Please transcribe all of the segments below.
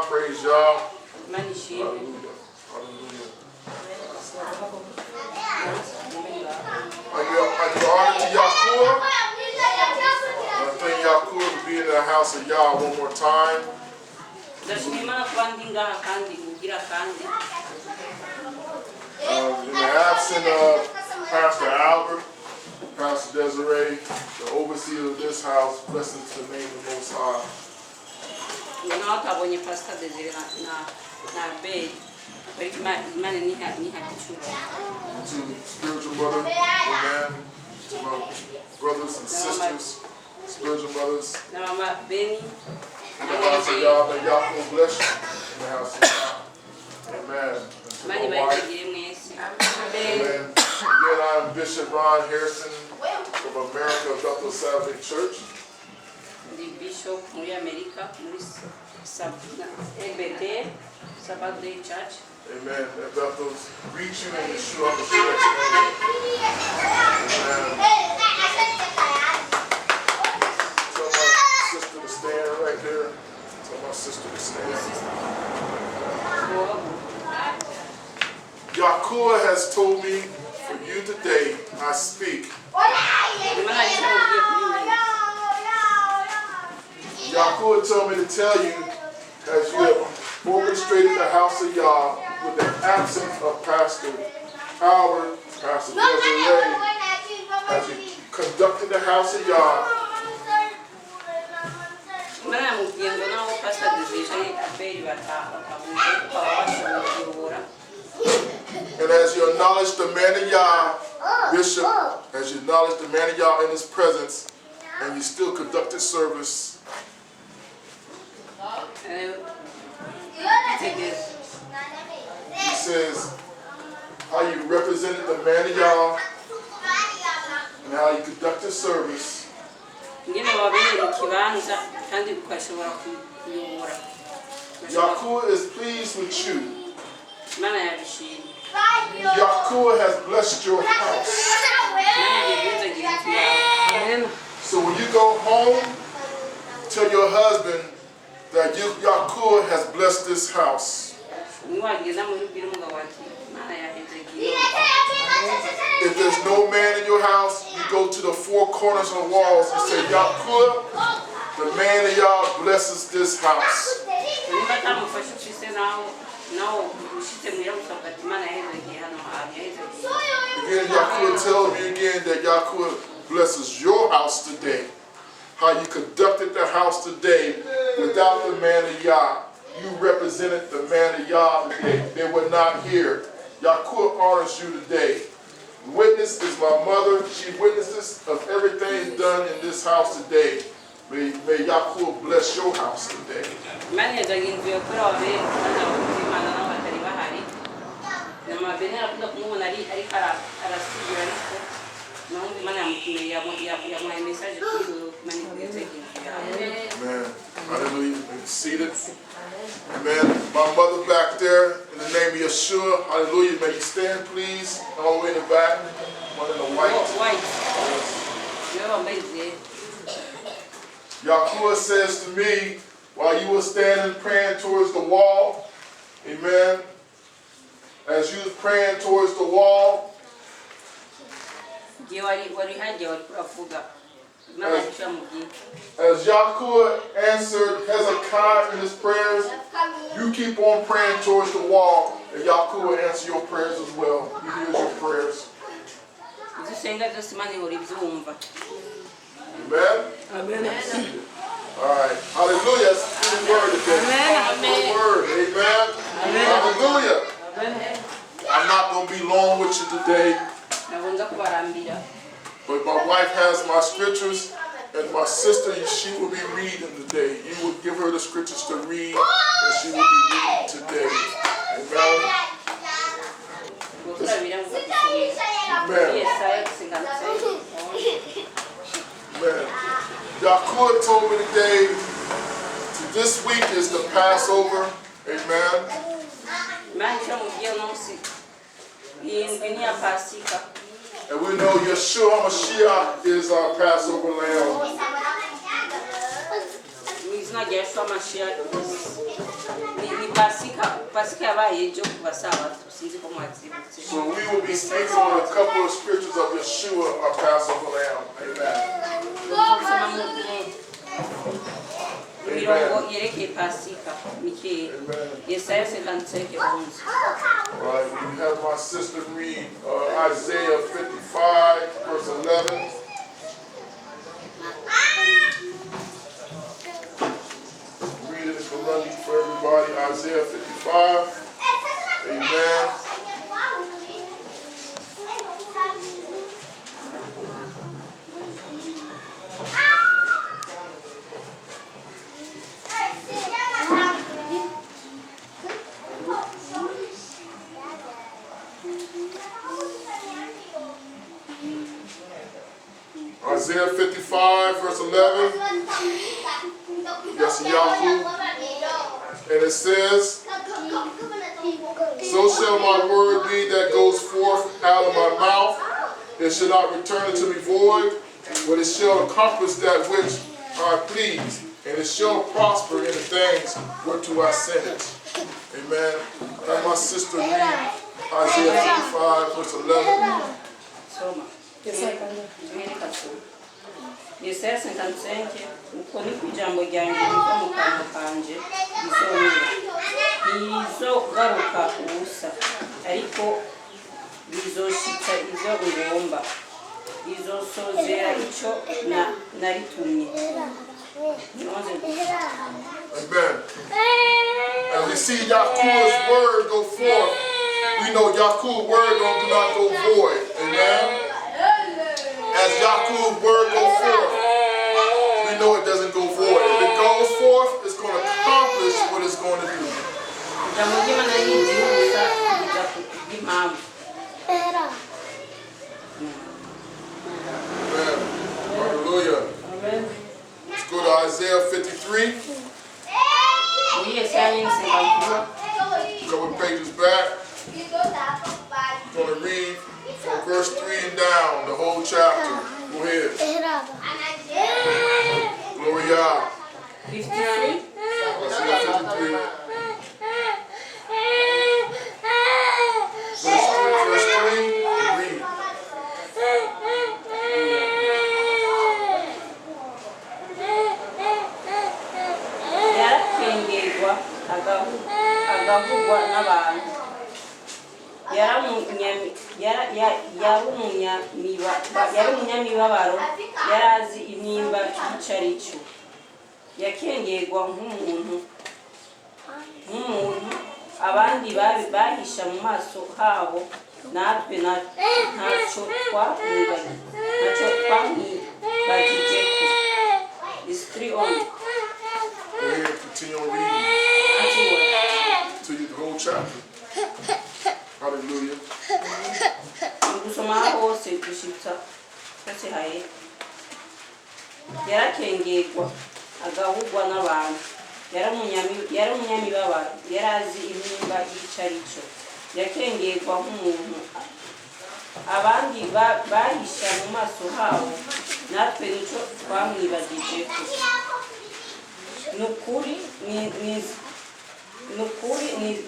Praise y'all. Hallelujah. Hallelujah. Are you honored to Yahushua? I thank Yahushua for being in the house of Yah one more time. In the absence of Pastor Albert, Pastor Desiree, the overseer of this house, blessings to the name of the Most High. To spiritual brother, amen. To my brothers and sisters, spiritual brothers. In the house of Yah, may Yahweh bless you in the house of Yah. Amen. Amen. Again, I'm Bishop Ron Harrison from America Bethel Salvation Church. Bishop muri America, muri EBT, Sabbath Day Church. Amen. And Bethel's reaching in Yeshua Mashiach's name. Amen. Tell my sister to stand right there. Tell my sister to stand. Yahushua has told me, for you today, I speak. Yahushua told me to tell you, as you have orchestrated the house of Yah with the absence of Pastor Howard, Pastor Desiree, as you conducted the house of Yah, and as you acknowledge the man of Yah, Bishop, as you acknowledge the man of Yah in his presence, and you still conducted service. He says how you represented the man of Yah and how you conducted service. Yahushua is pleased with you. Yahushua has blessed your house. So when you go home, tell your husband that Yahushua has blessed this house. If there's no man in your house, you go to the four corners of the walls and say, Yahushua, the man of Yah blesses this house. Again, Yahushua tells me again that Yahushua blesses your house today. How you conducted the house today without the man of Yah. You represented the man of Yah today. They were not here. Yahushua honors you today. Witness is my mother. She witnesses of everything done in this house today. May Yahushua bless your house today. Amen. Hallelujah. Be seated. Amen. My mother back there, in the name of Yeshua. Hallelujah. May you stand, please. All the way in the back. One in the white. Yahushua says to me, while you were standing praying towards the wall, amen, as you was praying towards the wall, as Yahushua answered Hezekiah in his prayers, you keep on praying towards the wall, and Yahushua will answer your prayers as well. He hears your prayers. Amen? Amen. All right. Hallelujah. That's the word today. Amen. Word. Amen. Amen. Hallelujah. Amen. I'm not going to be long with you today. But my wife has my scriptures, and my sister, she will be reading today. You will give her the scriptures to read, and she will be reading today. Amen. Amen. Amen. Yahushua told me today, this week is the Passover. Amen. And we know Yeshua Mashiach is our Passover lamb. izina rya Yeshua Mashiach. Ni Pasika yabaye ejo ku basabato sinzi ko mwazibutse. So we will be speaking on a couple of scriptures of Yahushua, our Passover lamb. Amen. Mirongo yerekeye Pasika Mike Yesaya 55:11. Right, we have my sister read Isaiah 55 verse 11. Read it for everybody. Isaiah 55. Amen. Isaiah 55 verse 11. Yes, Yahushua. And it says, so shall my word be that goes forth out of my mouth. It shall not return unto me void, but it shall accomplish that which I please, and it shall prosper in the things whereto I send it. Amen. Let my sister read Isaiah 55 verse 11. Yesaya 55 uko ni kujambo ryanjye riva mu kanwa kanje rizogaruka ubusa ariko rizoshitsa ivyo ngomba rizosozera ico naritumye. Amen. And we see Yahuwah's word go forth. We know Yahuwah's word do not go void. Amen. As Yahuwah's word goes forth, we know it doesn't go void. If it goes forth, it's going to accomplish what it's going to do. Amen. Hallelujah. Amen. Let's go to Isaiah 53. A couple pages back. We're going to read from verse 3 and down, the whole chapter. Go ahead. Gloria. 53. Isaiah 53. Verse 3, read. Yarakengegwa agahugwa n'abantu. Yari umunyamibabaro, yarazi inimba y'icarico. Yakengegwa nk'umuntu abandi bahisha mu maso habo, natwe ntacyo twamwibagijeko. It's 3 only. Go ahead and continue on reading to you the whole chapter. Hallelujah. Gusoma hose gushitsa kose haye. Yarakengegwa agahugwa n'abantu. Yari umunyamibabaro, yarazi inimba y'icarico. Yakengegwa nk'umuntu abandi bahisha mu maso habo, natwe nico twamwibagijeko. Nukuri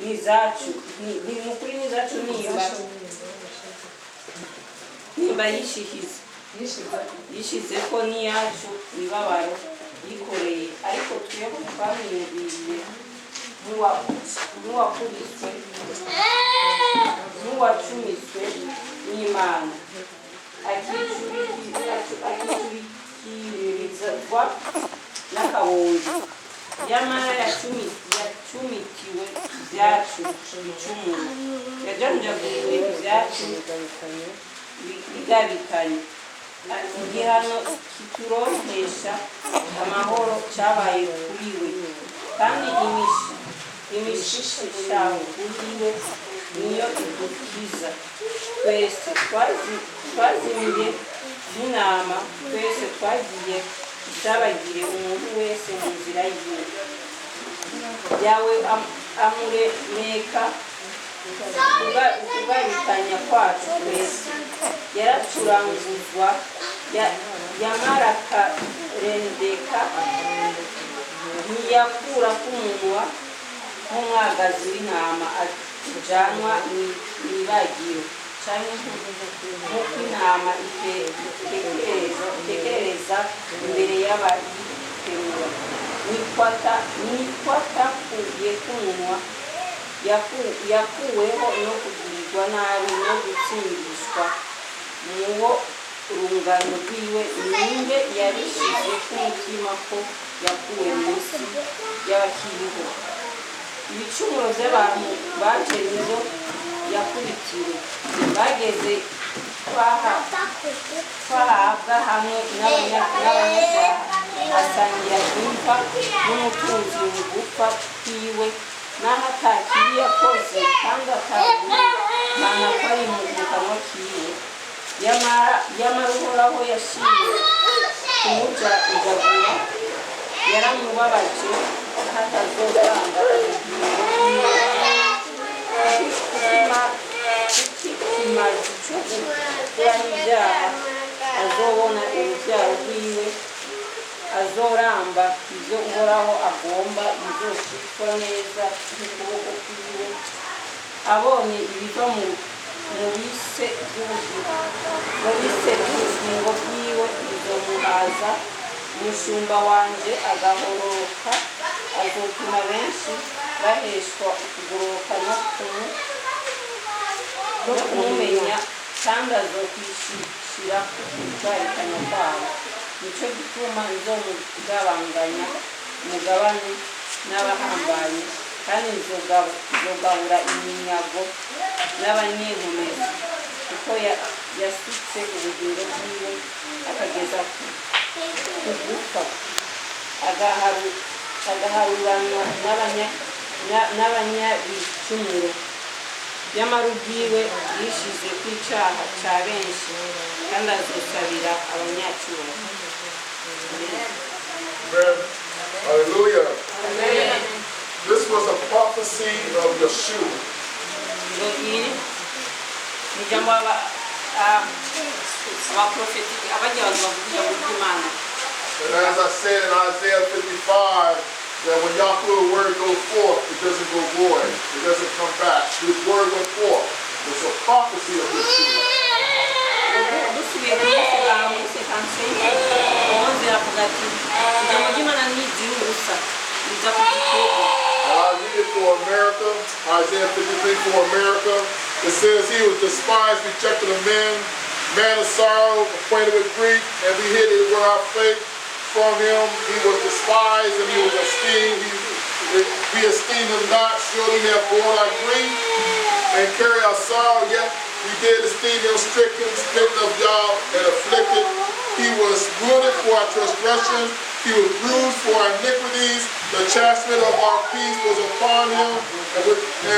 nizacu nimba yishizeko niyacu mibabaro yikoreye, ariko twebwe twamwiyumviriye n'uwakubiswe n'uwacumiswe n'Imana, akicurikirizwa n'akabondo. Yamara yacumitiwe ibyacu bicumuro, yajanjaguriwe ibyacu bigabikanye. Igihano kituronkesha amahoro cyabaye kuri we, kandi imishishaho uriwe niyo idukiza. Twese twazimiye nk'intama, twese twagiye isabagire umuntu wese mu nzira yiwe. Yawe amuremeka kugarukanya kwacu twese. Yaracuranguzwa yamara akarendeka ntiyakura k'umunwa nk'umwagazi w'intama ujyanwa mw'ibagiro cyangwa nk'uko intama itekereza imbere y'abayiterura n'ikwata kuye k'umunwa yakuweho no kugirirwa nabi no gutsindishwa muwo urungano rwiwe ninde yabishyize k'umutima ko yakuwe munsi y'abakiriho ibicumuro by'abantu baje nizo yakurikiwe bageze twahabwa hamwe n'abanyabyaha asangira imva n'umutunzi mu gupfa kwiwe n'aho atakiri yakoze kandi atabona ko ari mu kanwa kiwe yamara uhoraho yashimye kumujagura yaramubabaje hatazotanga ubugingo bwiwe ikimazi cyo gukuraho ibyaha azobona urubyaro rwiwe azoramba ibyo uhoraho agomba bizoshikwa neza n'ukuboko kwiwe abonye ibiva mu bise by'ubugingo bwiwe bizomuhaza umushumba wanje agahoroka azotuma benshi baheshwa ukugoroka no kumumenya kandi azokwishira kubarikanya kwabo nicyo gituma nzomugabanganya umugabane n'abahambaye kandi nzogabura iminyago n'abanyenkomezi kuko yasutse ubugingo bwiwe akageza ku gupfa agaharuranwa n'abanyabicumuro nyamara ubwiwe yishize ku icyaha cya benshi kandi azosabira abanyacyubahiro. Hallelujah. Amen. This was a prophecy of Yahushua. And as I said in Isaiah 55, that when Yahuwah's word goes forth, it doesn't go void. It doesn't come back. His word went forth. It's a prophecy of Yahushua. I read it for America, Isaiah 53 for America. It says he was despised, rejected of men, man of sorrow, acquainted with grief, and we hid his word our faith from him. He was despised and he was esteemed. We esteemed him not. Surely he hath borne our grief and carried our sorrow, yet we did esteem him stricken, smitten of God, and afflicted. He was wounded for our transgressions. He was bruised for our iniquities. The chastisement of our peace was upon him, and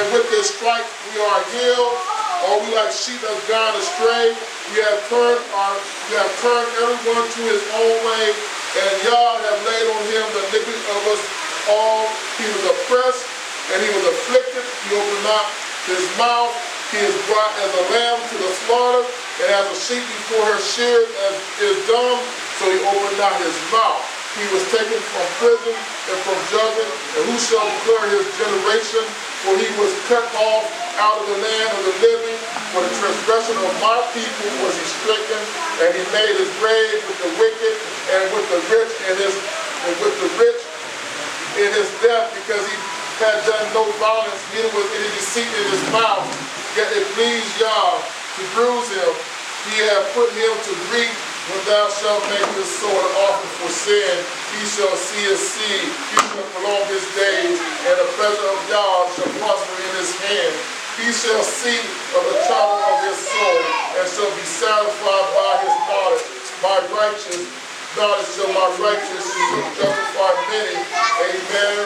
with his stripes we are healed. Or we like sheep that have gone astray. We have turned everyone to his own way, and Yah have laid on him the iniquity of us all. He was oppressed, and he was afflicted. He opened not his mouth. He is brought as a lamb to the slaughter, and as a sheep before her shears is dumb, so he opened not his mouth. He was taken from prison and from judgment, and who shall declare his generation? For he was cut off out of the land of the living. For the transgression of my people was he stricken, and he made his grave with the wicked and with the rich in his death, because he had done no violence, neither was any deceit in his mouth. Yet it pleased Yah to bruise him. He hath put him to grief. When thou shalt make his soul an offering for sin, he shall see his seed. He shall prolong his days, and the pleasure of Yah shall prosper in his hand. He shall see of the trouble of his soul, and shall be satisfied by his knowledge. My righteous knowledge shall my righteous justify many. Amen.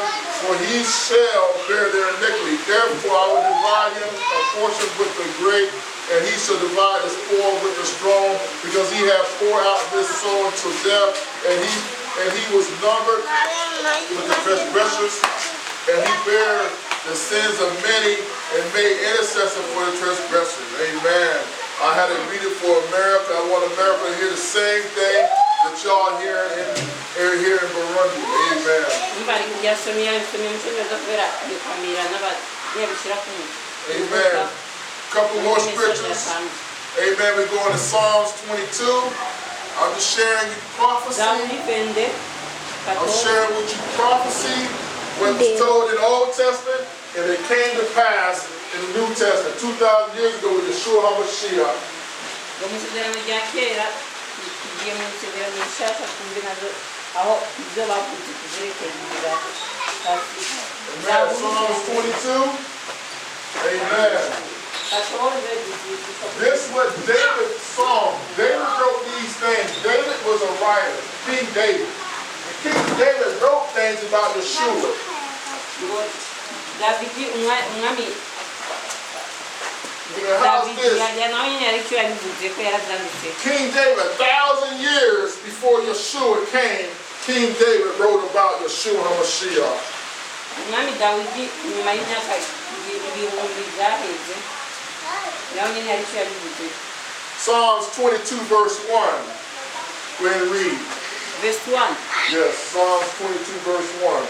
For he shall bear their iniquity. Therefore I will divide him a portion with the great, and he shall divide his spoil with the strong, because he hath poured out his soul unto death, and he was numbered with the transgressors, and he bare the sins of many, and made intercession for the transgressors. Amen. I had to read it for America. I want America to hear the same thing that y'all hear in We're here in Burundi. Amen. Amen. Couple more scriptures. Amen. We're going to Psalms 22. I'm just sharing you prophecy. I'm sharing with you prophecy, what was told in the Old Testament, and it came to pass in the New Testament 2,000 years ago with Yahushua HaMashiach. Amen. Psalms 22. Amen. This is what David saw. David wrote these things. David was a writer. King David. And King David wrote things about Yahushua. How's this? King David, 1,000 years before Yahushua came, King David wrote about Yahushua HaMashiach. Psalms 22 verse 1. Go ahead and read. Verse 1. Yes, Psalms 22 verse 1.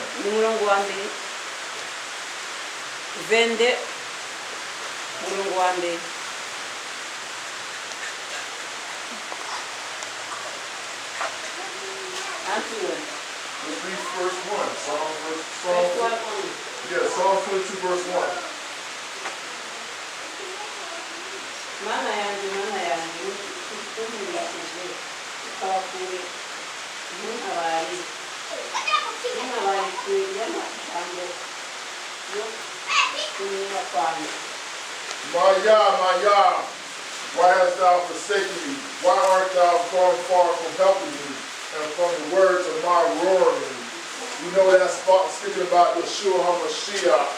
Vende mulungu wa mbere. Let's read verse 1. Psalm 22 verse 1. Mana yangu ukawakure munabari kwegera ambo yo kunyura kwanyu. My Yah, why hast thou forsaken me? Why art thou gone far from helping me and from the words of my roaring? You know that's speaking about Yahushua HaMashiach.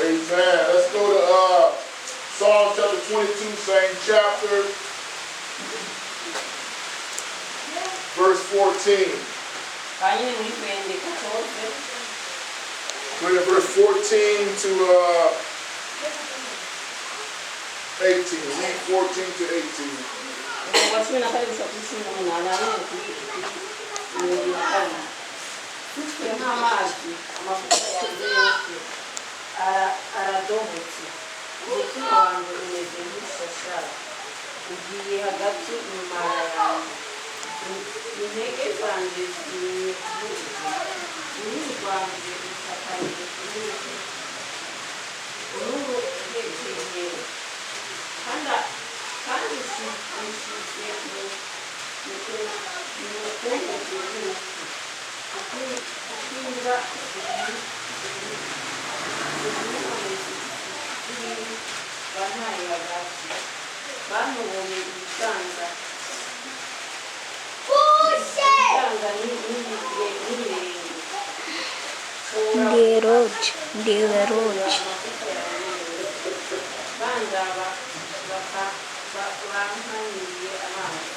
Amen. Let's go to Psalm chapter 22, same chapter, verse 14. We're in verse 14 to 18. Read 14 to 18. Umutima wanjye umeze nk'ishashara, ugiye hagati mu mara yawe, intege zanjye ziri uruhu rwanjye rufatanye uruhu rwegeye kandi ushyize mu mukungugu w'urupfu ukinga bantaye hagati bamubonye ibitanga n'ibirenge bandaba bankaniye amazi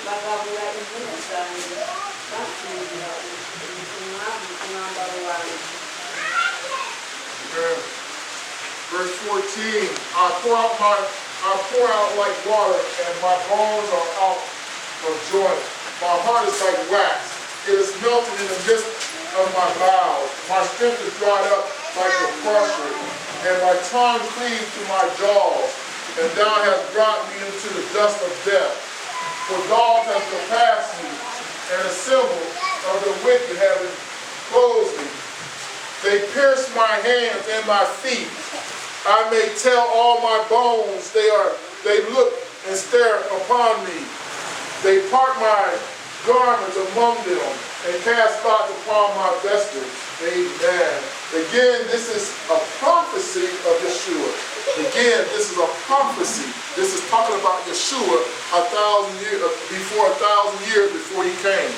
bagabura impuzu zanjye bafungira umwambaro wanjye. Verse 14, I pour out like water, and my bones are out of joint. My heart is like wax. It is melted in the midst of my bowels. My strength is dried up like a crusher, and my tongue cleaves to my jaws. And thou hast brought me into the dust of death. For dogs have surpassed me, and a symbol of the wicked have enclosed me. They pierce my hands and my feet. I may tell all my bones, they look and stare upon me. They part my garments among them and cast lots upon my vesture. Amen. Again, this is a prophecy of Yahushua. Again, this is a prophecy. This is talking about Yahushua 1,000 years before 1,000 years before he came.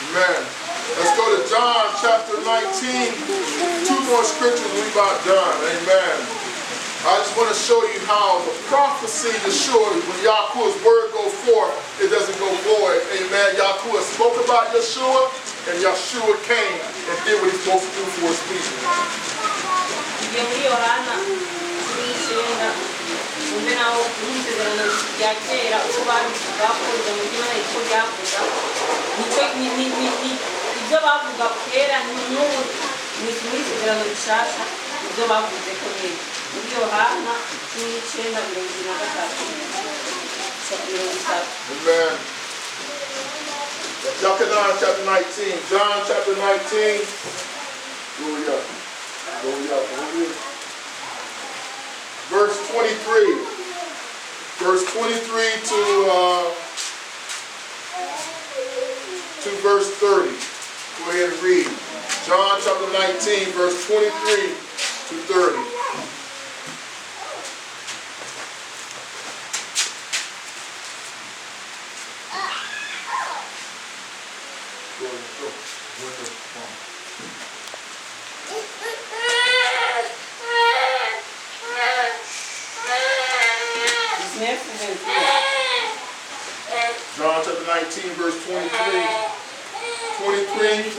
Amen. Let's go to John chapter 19. Two more scriptures and we're about done. Amen. I just want to show you how the prophecy Yahushua, when Yahuwah's word go forth, it doesn't go void. Amen. Yahuwah spoke about Yahushua. and Yahushua came and did what he's supposed to do for his people. Igihe muri Yohana cumi n'icyenda umve naho mu isezerano rya kera uko bakoze mu gihe icyo byavuga ibyo bavuga kera n'ubu mu isezerano rishasha ibyo bavuze ko nyine muri Yohana cumi n'icyenda mirongo irindwi na gatatu mirongo itatu. Amen. John chapter 19. John chapter 19. Glory up. Glory up. Verse 23. Verse 23 to verse 30. Go ahead and read. John chapter 19, verse 23 to 30. John chapter 19, verse 23. 23.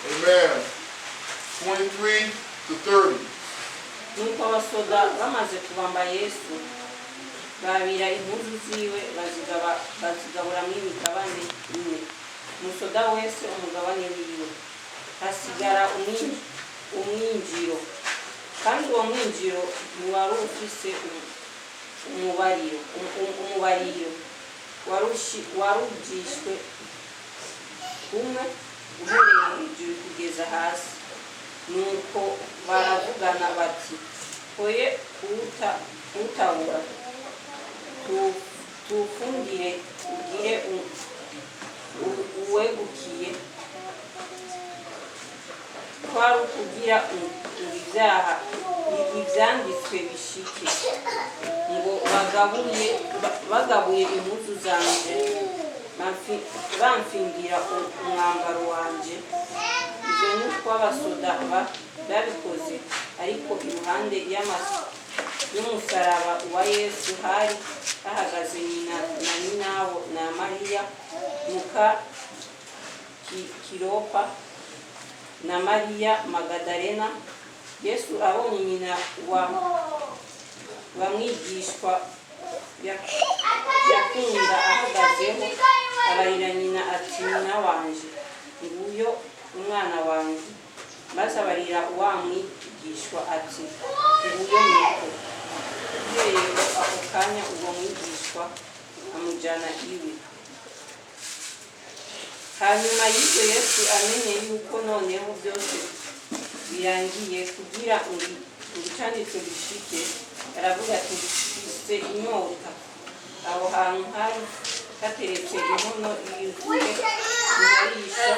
Amen. 23 to 30. Nuko abasoda bamaze kubamba Yesu babira impuzu ziwe bazigaburamo imigabane ine, umusoda wese umugabane wiwe, hasigara umwinjiro, kandi uwo mwinjiro ntiwari ufise umubariro warujishwe kumwe uhereye hejuru kugeza hasi. Nuko baravugana bati, hoye kuwutabura tuwufungire ugire uwegukiye, kwari ukugira ibyaha ibyanditswe bishike, ngo bagabuye impuzu zanje bamfingira umwambaro wanje. Ibyo ni uko abasoda babikoze, ariko iruhande y'umusaraba wa Yesu hari hahagaze nyina na nyinawo na Mariya muka Kiropa na Mariya Magadalena. Yesu abonye nyina wa mwigishwa yakunda ahagazeho, abarira nyina ati, nyina wanje, nguyo umwana wanjye. Maze abarira wa mwigishwa ati, nguyo nyoko. Uhereye ako kanya uwo mwigishwa amujyana iwe. Hanyuma y'ibyo Yesu amenye yuko noneho byose birangiye kugira ngo icyanditswe gishike, aravuga ati, mfise inyota. Aho hantu hari hateretse inkono yuzuye inkarisha,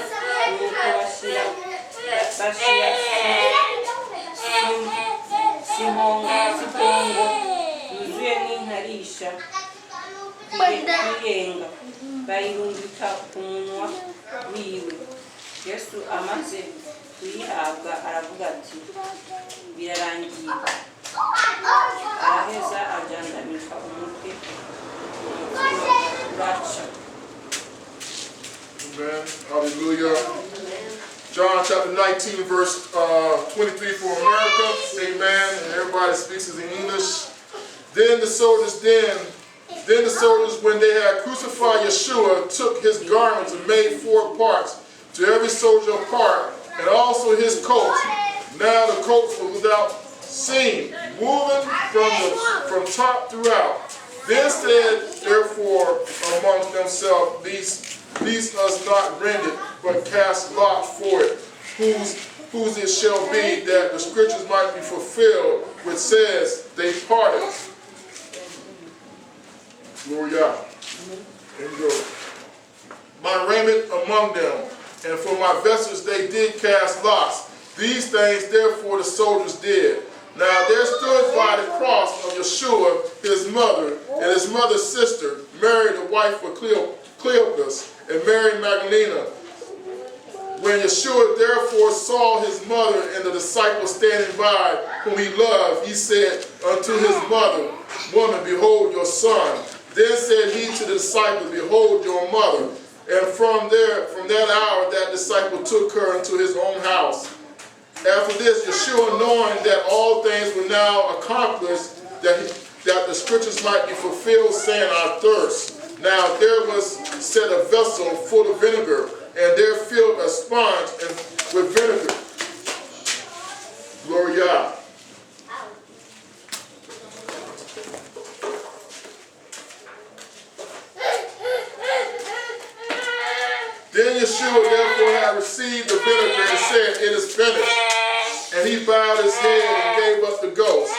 nuko bashira sipongo yuzuye n'inkarisha kuyenga, bayirungika ku munwa wiwe. Yesu amaze kuyihabwa aravuga ati, birarangiye. Araheza ajandamika umutwe uraca. Amen. Hallelujah. John chapter 19, verse 23 for America. Amen. And everybody speaks in English. Then the soldiers, when they had crucified Yahushua, took his garments and made 4 parts, to every soldier a part, and also his coat. Now the coats were without seam, moving from top throughout. Then said therefore among themselves, these us not rend it, but cast lots for it, whose it shall be, that the scriptures might be fulfilled, which says, they parted. Glory God. Enjoy. My raiment among them, and for my vessels they did cast lots. These things therefore the soldiers did. Now there stood by the cross of Yahushua his mother, and his mother's sister, Mary the wife of Cleopas, and Mary Magdalene. When Yahushua therefore saw his mother and the disciples standing by, whom he loved, he said unto his mother, Woman, behold your son. Then said he to the disciples, Behold your mother. And from that hour, that disciple took her into his own house. After this, Yeshua, knowing that all things were now accomplished, that the scriptures might be fulfilled, saying, I thirst. Now there was set a vessel full of vinegar, and there filled a sponge with vinegar. Glory to God. Then Yeshua therefore had received the vinegar and said, it is finished. And he bowed his head and gave up the ghost.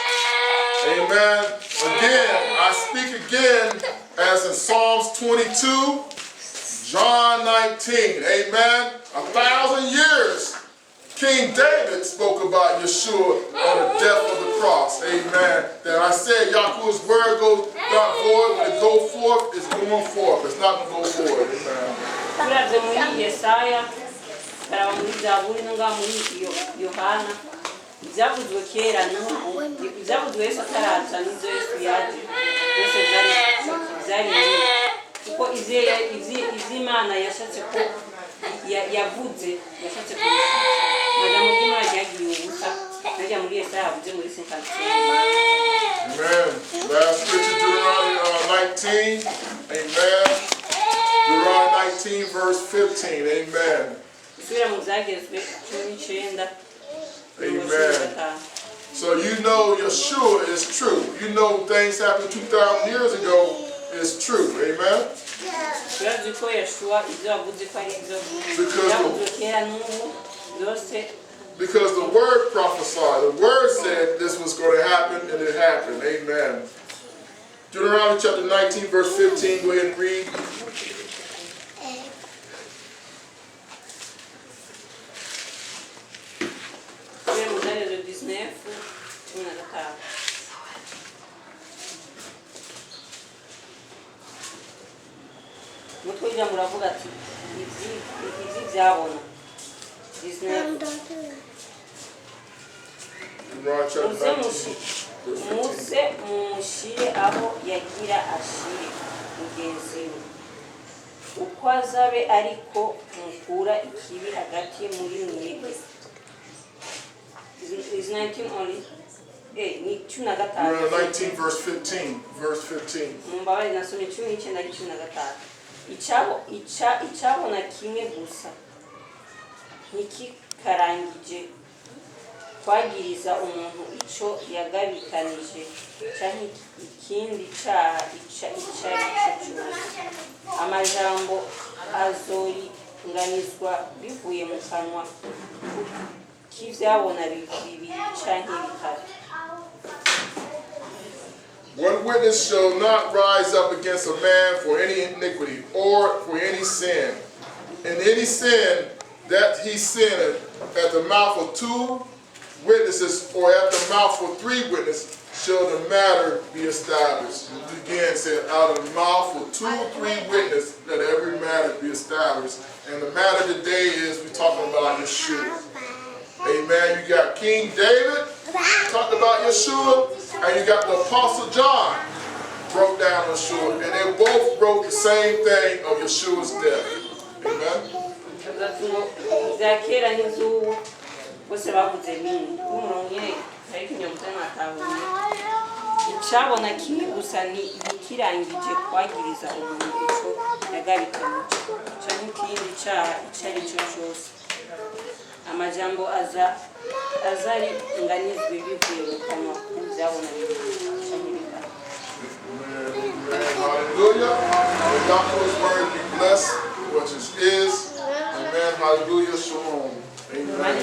Amen. Again, I speak again as in Psalms 22, John 19. Amen. 1,000 years. King David spoke about Yeshua on the death of the cross. Amen. That I said Yahweh's word goes not void. When it goes forth, it's going forth. It's not going to go void. Amen. Turaze muri Yesaya, karaba muri Zaburi nanga muri Yohana, ibyavuzwe kera n'ubu, ibyavuzwe Yesu ataraza n'izo Yesu yaje, byose byari kuko iz'Imana yashatse ko yavuze, yashatse ko majambo y'Imana yagiye ubusa, najya muri Yesaya yavuze muri 57. Amen. Last scripture, Deuteronomy 19. Amen. Deuteronomy 19, verse 15. Amen. Amen. So you know Yeshua is true. You know things happened 2,000 years ago is true. Amen. Because the word prophesied, the word said this was going to happen, and it happened. Amen. Deuteronomy chapter 19, verse 15. Go ahead and read. Mutwe muravuga ati izi byabona muze mushire aho yagira ashire mugenzi we uko azabe ariko mukura ikibi hagati muri mwebwe. Is 19 only? Ni 19 verse 15. Verse 15. Mbabaye nasomye 19:15. Icyabona kimwe gusa ntikikarangije kwagiriza umuntu icyo yagabikanije cyangwa ikindi cyaha icyo ari cyo cyose. Amajambo azoringanizwa bivuye mu kanwa k'ibyabona bibiri cyangwa bitatu. One witness shall not rise up against a man for any iniquity or for any sin. And any sin that he sinned at the mouth of 2 witnesses or at the mouth of 3 witnesses shall the matter be established. Again, said out of the mouth of 2 or 3 witnesses let every matter be established. And the matter today is we're talking about Yeshua. Amen. You got King David talked about Yeshua, and you got the Apostle John broke down Yeshua, and they both wrote the same thing of Yeshua's death. Amen. Icyabona kimwe gusa ni ikirangije kwagiriza umuntu icyo yagabikanije cyangwa ikindi cyaha icyo ari cyo cyose. Amajambo azaringanizwe bivuye mu kanwa k'ibyabona bibiri cyangwa bitatu. Hallelujah. May Yahweh's word be blessed, which is. Amen. Hallelujah. Shalom. Amen.